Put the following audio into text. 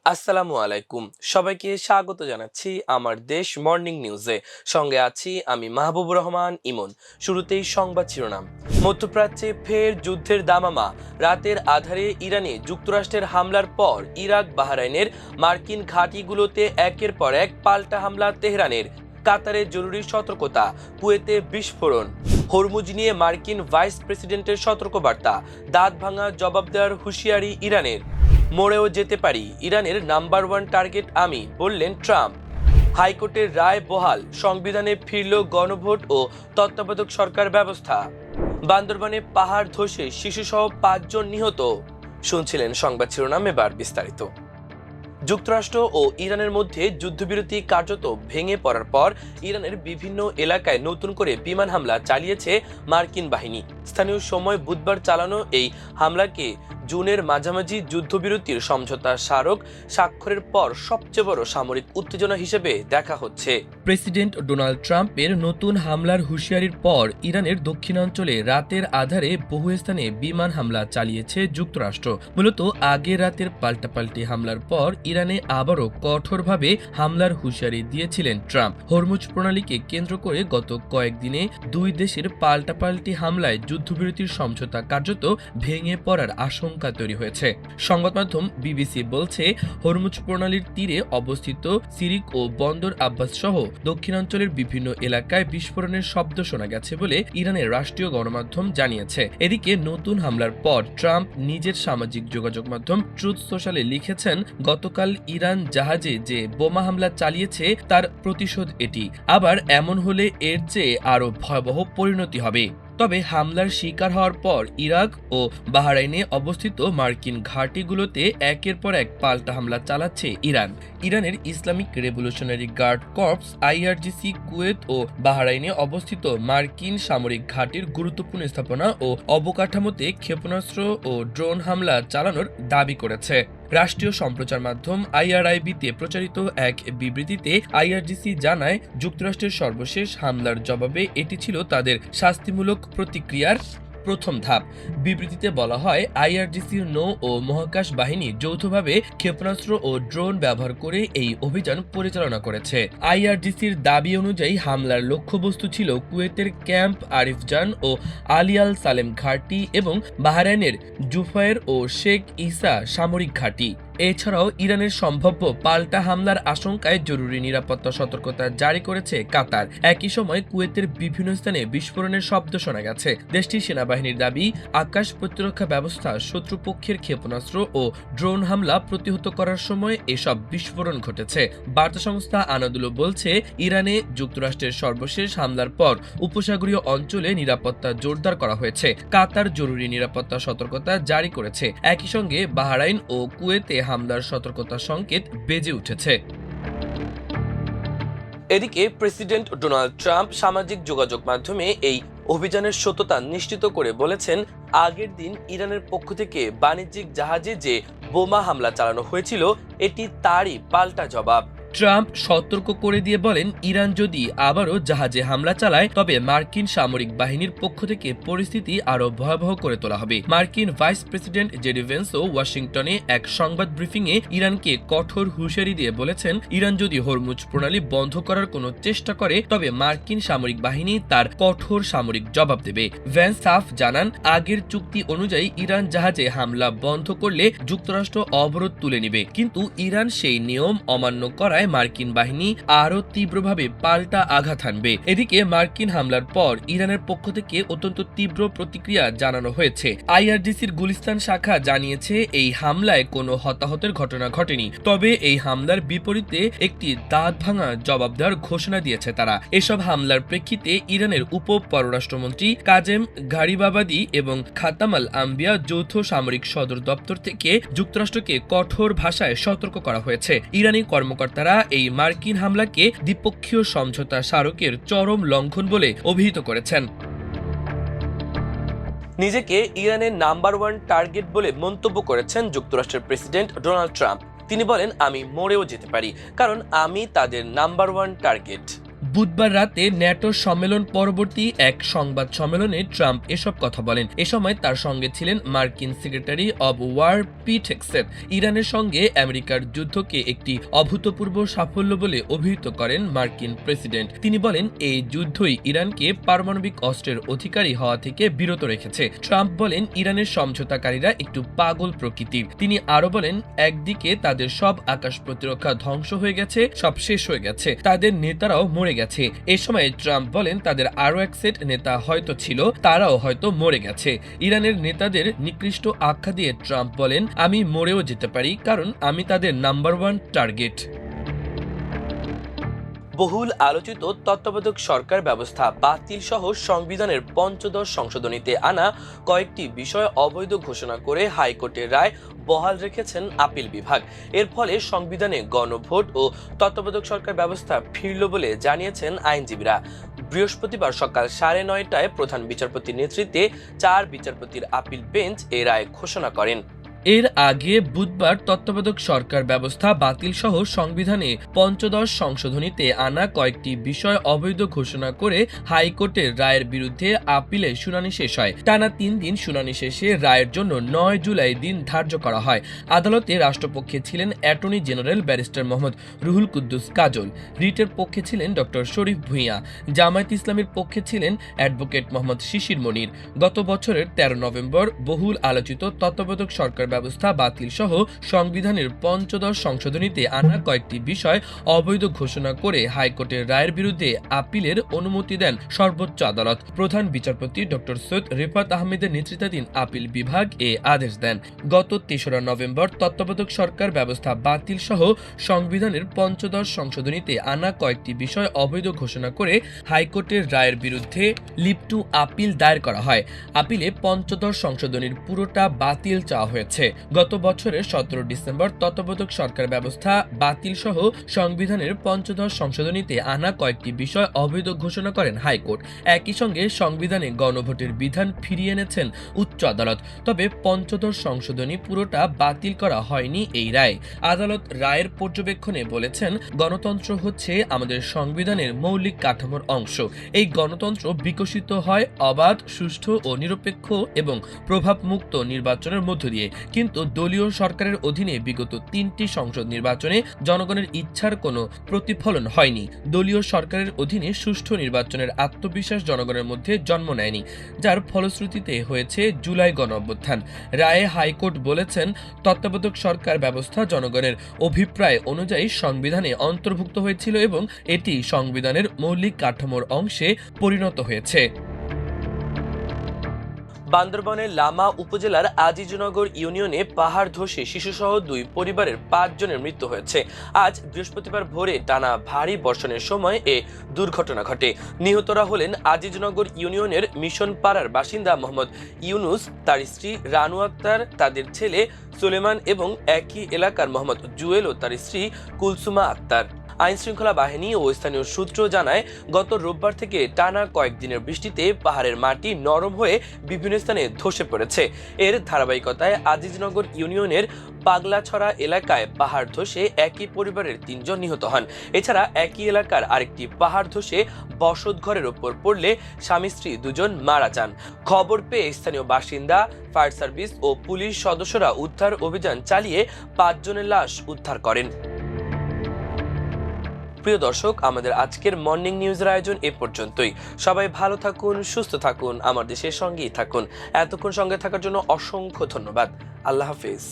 আসসালামু আলাইকুম, সবাইকে স্বাগত জানাচ্ছি আমার দেশ মর্নিং নিউজে। সঙ্গে আছি আমি মাহবুবুর রহমান ইমন। শুরুতেই সংবাদ শিরোনাম। মধ্যপ্রাচ্যে ফের যুদ্ধের দামামা। রাতের আধারে ইরানে যুক্তরাষ্ট্রের হামলার পর ইরাক বাহরাইনের মার্কিন ঘাঁটিগুলোতে একের পর এক পাল্টা হামলা তেহরানের। কাতারে জরুরি সতর্কতা, কুয়েতে বিস্ফোরণ। হরমুজ নিয়ে মার্কিন ভাইস প্রেসিডেন্টের সতর্কবার্তা, দাঁত ভাঙা জবাব দেওয়ার হুঁশিয়ারি ইরানের। মরেও যেতে পারি, ইরানের নাম্বার ওয়ান টার্গেট আমি, বললেন ট্রাম্প। হাইকোর্টের রায় বহাল, সংবিধানে ফিরল গণভোট ও তত্ত্বাবধায়ক সরকার ব্যবস্থা। বান্দরবানে পাহাড় ধসে শিশুসহ 5 জন নিহত। শুনছিলেন সংবাদ শিরোনাম, এবার বিস্তারিত। যুক্তরাষ্ট্র ও ইরানের মধ্যে যুদ্ধবিরতি কার্যত ভেঙে পড়ার পর ইরানের বিভিন্ন এলাকায় নতুন করে বিমান হামলা চালিয়েছে মার্কিন বাহিনী। স্থানীয় সময় বুধবার চালানো এই হামলাকে জুনের মাঝামাঝি যুদ্ধবিরতির সমঝোতা স্মারক স্বাক্ষরের পর সবচেয়ে বড় সামরিক উত্তেজনা হিসেবে দেখা হচ্ছে। প্রেসিডেন্ট ডোনাল্ড ট্রাম্পের নতুন হামলার হুঁশিয়ারির পর ইরানের দক্ষিণাঞ্চলে রাতের আধারে বহু স্থানে বিমান হামলা চালিয়েছে যুক্তরাষ্ট্র। মূলত আগের রাতের পাল্টাপাল্টি হামলার পর ইরানে আবারও কঠোরভাবে হামলার হুঁশিয়ারি দিয়েছিলেন ট্রাম্প। হরমুজ প্রণালীকে কেন্দ্র করে গত কয়েকদিনে দুই দেশের পাল্টাপাল্টি হামলায় যুদ্ধবিরতির সমঝোতা কার্যত ভেঙে পড়ার আশঙ্কা তৈরি হয়েছে। সংবাদ মাধ্যম বিবিসি বলছে, হরমুজ প্রণালীর তীরে অবস্থিত সিরিক ও বন্দর আব্বাস সহ দক্ষিণাঞ্চলের বিভিন্ন এলাকায় বিস্ফোরণের শব্দ শোনা গেছে বলে ইরানের রাষ্ট্রীয় গণমাধ্যম জানিয়েছে। এদিকে নতুন হামলার পর ট্রাম্প নিজের সামাজিক যোগাযোগ মাধ্যম ট্রুথ সোশ্যালে লিখেছেন, গতকাল ইরান জাহাজে যে বোমা হামলা চালিয়েছে তার প্রতিশোধ এটি। আবার এমন হলে এর চেয়ে আরো ভয়াবহ পরিণতি হবে। তবে হামলার শিকার হওয়ার পর ইরাক ও বাহরাইনে অবস্থিত মার্কিন ঘাঁটিগুলোতে একের পর এক পাল্টা হামলা চালাচ্ছে ইরান। ইরানের Islamic revolutionary guard corps IRGC Kuwait ও বাহরাইনে অবস্থিত মার্কিন সামরিক ঘাঁটির গুরুত্বপূর্ণ স্থাপনা ও অবকাঠামোতে ক্ষেপণাস্ত্র ও ড্রোন হামলা চালানোর দাবি করেছে। রাষ্ট্রীয় সম্প্রচার মাধ্যম আইআরআইবিতে প্রচারিত এক বিবৃতিতে আইআরজিসি জানায়, যুক্তরাষ্ট্রের সর্বশেষ হামলার জবাবে এটি ছিল তাদের শাস্তিমূলক প্রতিক্রিয়ার প্রথম ধাপ। বিবৃতিতে বলা হয়, আইআরজিসির নৌ ও মহাকাশ বাহিনী যৌথভাবে ক্ষেপণাস্ত্র ও ড্রোন ব্যবহার করে এই অভিযান পরিচালনা করেছে। আইআরজিসির দাবি অনুযায়ী হামলার লক্ষ্যবস্তু ছিল কুয়েতের ক্যাম্প আরিফজান ও আলিয়াল সালেম ঘাঁটি এবং বাহরাইনের জুফায়ের ও শেখ ইসা সামরিক ঘাঁটি। এছাড়াও ইরানের সম্ভাব্য পাল্টা হামলার আশঙ্কায় জরুরি নিরাপত্তা সতর্কতা জারি করেছে কাতার। একই সময় কুয়েতের বিভিন্ন স্থানে বিস্ফোরণের শব্দ শোনা গেছে। দেশটির সেনাবাহিনীর দাবি, আকাশ প্রতিরক্ষা ব্যবস্থা শত্রুপক্ষের ক্ষেপণাস্ত্র ও ড্রোন হামলা প্রতিহত করার সময় এসব বিস্ফোরণ ঘটেছে। বার্তা সংস্থা আনাদুলো বলছে, ইরানে যুক্তরাষ্ট্রের সর্বশেষ হামলার পর উপসাগরীয় অঞ্চলে নিরাপত্তা জোরদার করা হয়েছে। কাতার জরুরি নিরাপত্তা সতর্কতা জারি করেছে। একই সঙ্গে বাহরাইন ও কুয়েতে হামলার সতর্কতা সংকেত বেজে উঠেছে। এদিকে প্রেসিডেন্ট ডোনাল্ড ট্রাম্প সামাজিক যোগাযোগ মাধ্যমে এই অভিযানের সত্যতা নিশ্চিত করে বলেছেন, আগের দিন ইরানের পক্ষ থেকে বাণিজ্যিক জাহাজে যে বোমা হামলা চালানো হয়েছিল এটি তারই পাল্টা জবাব। ট্রাম্প সতর্ক করে দিয়ে বলেন, ইরান যদি আবারও জাহাজে হামলা চালায় তবে মার্কিন সামরিক বাহিনীর পক্ষ থেকে পরিস্থিতি আরো ভয়াবহ করে তোলা হবে। মার্কিন ভাইস প্রেসিডেন্ট জেডি ভেন্সও ওয়াশিংটনে এক সংবাদ ব্রিফিংয়ে ইরানকে কঠোর হুঁশিয়ারি দিয়ে বলেছেন, ইরান যদি হরমুজ প্রণালী বন্ধ করার কোনো চেষ্টা করে তবে মার্কিন সামরিক বাহিনী তার কঠোর সামরিক জবাব দেবে। ভ্যান্স সাফ জানান, আগের চুক্তি অনুযায়ী ইরান জাহাজে হামলা বন্ধ করলে যুক্তরাষ্ট্র অবরোধ তুলে নেবে, কিন্তু ইরান সেই নিয়ম অমান্য করায় মার্কিন বাহিনী আরো তীব্রভাবে পাল্টা আঘাত হানবে। এদিকে মার্কিন হামলার পর ইরানের পক্ষ থেকে অত্যন্ত তীব্র প্রতিক্রিয়া জানানো হয়েছে। আইআরজিসির গুলিস্তান শাখা জানিয়েছে, এই হামলায় কোনো হতাহতের ঘটনা ঘটেনি, তবে এই হামলার বিপরীতে একটি দাঁত ভাঙা জবাব দেওয়ার ঘোষণা দিয়েছে তারা। এসব হামলার প্রেক্ষিতে ইরানের উপ পররাষ্ট্রমন্ত্রী কাজেম গারিবাবাদি এবং খাতামাল আম্বিয়া যৌথ সামরিক সদর দপ্তর থেকে যুক্তরাষ্ট্রকে কঠোর ভাষায় সতর্ক করা হয়েছে। ইরানি কর্মকর্তারা এই মার্কিন হামলাকে দ্বিপক্ষীয় সমঝোতা স্মারকের চরম লঙ্ঘন বলে অভিহিত করেছেন। নিজেকে ইরানের নাম্বার ওয়ান টার্গেট বলে মন্তব্য করেছেন যুক্তরাষ্ট্রের প্রেসিডেন্ট ডোনাল্ড ট্রাম্প। তিনি বলেন, আমি মরেও যেতে পারি, কারণ আমি তাদের নাম্বার ওয়ান টার্গেট। বুধবার রাতে ন্যাটো সম্মেলন পরবর্তী এক সংবাদ সম্মেলনে ট্রাম্প এসব কথা বলেন। এ সময় তার সঙ্গে ছিলেন মার্কিন secretary of war Pete Hegseth. ইরানের সঙ্গে আমেরিকার যুদ্ধকে একটি অভূতপূর্ব সাফল্য বলে অভিহিত করেন মার্কিন প্রেসিডেন্ট। তিনি বলেন, এই যুদ্ধই ইরানকে পারমাণবিক অস্ত্রের অধিকারী হওয়া থেকে বিরত রেখেছে। ট্রাম্প বলেন, ইরানের সমঝোতাকারীরা একটু পাগল প্রকৃতির। তিনি আরো বলেন, একদিকে তাদের সব আকাশ প্রতিরক্ষা ধ্বংস হয়ে গেছে, সব শেষ হয়ে গেছে, তাদের নেতারাও মরে গেছে। এ সময় ট্রাম্প বলেন, তাদের আরো এক সেট নেতা হয়তো ছিল, তারাও হয়তো মরে গেছে। ইরানের নেতাদের নিকৃষ্ট আখ্যা দিয়ে ট্রাম্প বলেন, আমি মরেও যেতে পারি, কারণ আমি তাদের নাম্বার 1 টার্গেট। বহুল আলোচিত তত্ত্বাবধায়ক সরকার ব্যবস্থা বাতিল সহ সংবিধানের পঞ্চদশ সংশোধনীতে আনা কয়েকটি বিষয় অবৈধ ঘোষণা করে হাইকোর্টের রায় বহাল রেখেছেন আপিল বিভাগ। এর ফলে সংবিধানে গণভোট ও তত্ত্বাবধায়ক সরকার ব্যবস্থা ফিরল বলে জানিয়েছেন আইনজীবীরা। বৃহস্পতিবার সকাল 9:30টায় প্রধান বিচারপতির নেতৃত্বে 4 বিচারপতির আপিল বেঞ্চ এ রায় ঘোষণা করেন। এর আগে বুধবার তত্ত্বাবধায়ক সরকার ব্যবস্থা বাতিল সহ সংবিধানে পঞ্চদশ সংশোধনীতে আনা কয়েকটি বিষয় অবৈধ ঘোষণা করে হাইকোর্টের রায়ের বিরুদ্ধে আপিলে শুনানি শেষ হয়। টানা 3 দিন শুনানি শেষে রায়ের জন্য 9 জুলাই দিন ধার্য করা হয়। আদালতে রাষ্ট্রপক্ষে ছিলেন attorney general barrister Mohammad Ruhul Quddus Kajal, রিটের পক্ষে ছিলেন ডক্টর শরীফ ভূঁইয়া, জামায়াত ইসলামীর পক্ষে ছিলেন অ্যাডভোকেট মোহাম্মদ শিশির মনির। গত বছরের 13 নভেম্বর বহুল আলোচিত তত্ত্বাবধায়ক সরকার ব্যবস্থা বাতিল সহ সংবিধানের পঞ্চদশ সংশোধনীতে আনা কয়েকটি বিষয় অবৈধ ঘোষণা করে হাইকোর্টের রায়ের বিরুদ্ধে আপিলের অনুমতি দেন সর্বোচ্চ আদালত। প্রধান বিচারপতি ডক্টর সৈয়দ রিফাত আহমেদের নেতৃত্বাধীন আপিল বিভাগ এ আদেশ দেন। গত 3রা নভেম্বর তত্ত্বাবধায়ক সরকার ব্যবস্থা বাতিল সহ সংবিধানের পঞ্চদশ সংশোধনীতে আনা কয়েকটি বিষয় অবৈধ ঘোষণা করে হাইকোর্টের রায়ের বিরুদ্ধে লিভ টু আপিল দায়ের করা হয়। আপিলে পঞ্চদশ সংশোধনীর পুরোটা বাতিল চাওয়া হয়েছে। গত বছরের 17 ডিসেম্বর তত্ত্বাবধায়ক সরকার ব্যবস্থা বাতিল সহ সংবিধানের পঞ্চদশ সংশোধনীতে আনা কয়েকটি বিষয় অবৈধ ঘোষণা করেন হাইকোর্ট। একই সঙ্গে সংবিধানে গণভোটের বিধান ফিরিয়ে এনেছেন উচ্চ আদালত। তবে পঞ্চদশ সংশোধনী পুরোটা বাতিল করা হয়নি এই রায়। আদালত রায়ের পর্যবেক্ষণে বলেছেন, গণতন্ত্র হচ্ছে আমাদের সংবিধানের মৌলিক কাঠামোর অংশ। এই গণতন্ত্র বিকশিত হয় অবাধ, সুষ্ঠু ও নিরপেক্ষ এবং প্রভাবমুক্ত নির্বাচনের মধ্য দিয়ে। কিন্তু দলীয় সরকারের অধীনে বিগত 3টি সংসদ নির্বাচনে জনগণের ইচ্ছার কোনো প্রতিফলন হয়নি। দলীয় সরকারের অধীনে সুষ্ঠু নির্বাচনের আত্মবিশ্বাস জনগণের মধ্যে জন্ম নেয়নি, যার ফলশ্রুতিতে হয়েছে জুলাই গণঅভ্যুত্থান। রায়ে হাইকোর্ট বলেছেন, তত্ত্বাবধায়ক সরকার ব্যবস্থা জনগণের অভিপ্রায় অনুযায়ী সংবিধানে অন্তর্ভুক্ত হয়েছিল এবং এটি সংবিধানের মৌলিক কাঠামোর অংশে পরিণত হয়েছে। বান্দরবানের লামা উপজেলার আজিজনগর ইউনিয়নে পাহাড় ধসে শিশুসহ 2 পরিবারের 5 জনের মৃত্যু হয়েছে। আজ বৃহস্পতিবার ভোরে টানা ভারী বর্ষণের সময় এ দুর্ঘটনা ঘটে। নিহতরা হলেন আজিজনগর ইউনিয়নের মিশন পাড়ার বাসিন্দা মোহাম্মদ ইউনুস, তার স্ত্রী রানু আক্তার, তাদের ছেলে সুলেমান এবং একই এলাকার মোহাম্মদ জুয়েল ও তার স্ত্রী কুলসুমা আক্তার। আইনশৃঙ্খলা বাহিনী ও স্থানীয় সূত্র জানায়, গত রোববার থেকে টানা কয়েকদিনের বৃষ্টিতে পাহাড়ের মাটি নরম হয়ে বিভিন্ন স্থানে ধসে পড়েছে। এর ধারাবাহিকতায় আজিজনগর ইউনিয়নের পাগলাছড়া এলাকায় পাহাড় ধসে একই পরিবারের 3 জন নিহত হন। এছাড়া একই এলাকার আরেকটি পাহাড় ধসে বসতঘরের ওপর পড়লে স্বামী স্ত্রী 2 জন মারা যান। খবর পেয়ে স্থানীয় বাসিন্দা, ফায়ার সার্ভিস ও পুলিশ সদস্যরা উদ্ধার অভিযান চালিয়ে 5 জনের লাশ উদ্ধার করেন। প্রিয় দর্শক, আমাদের আজকের মর্নিং নিউজের আয়োজন এ পর্যন্তই। সবাই ভালো থাকুন, সুস্থ থাকুন, আমার দেশের সঙ্গেই থাকুন। এতক্ষণ সঙ্গে থাকার জন্য অসংখ্য ধন্যবাদ। আল্লাহ হাফেজ।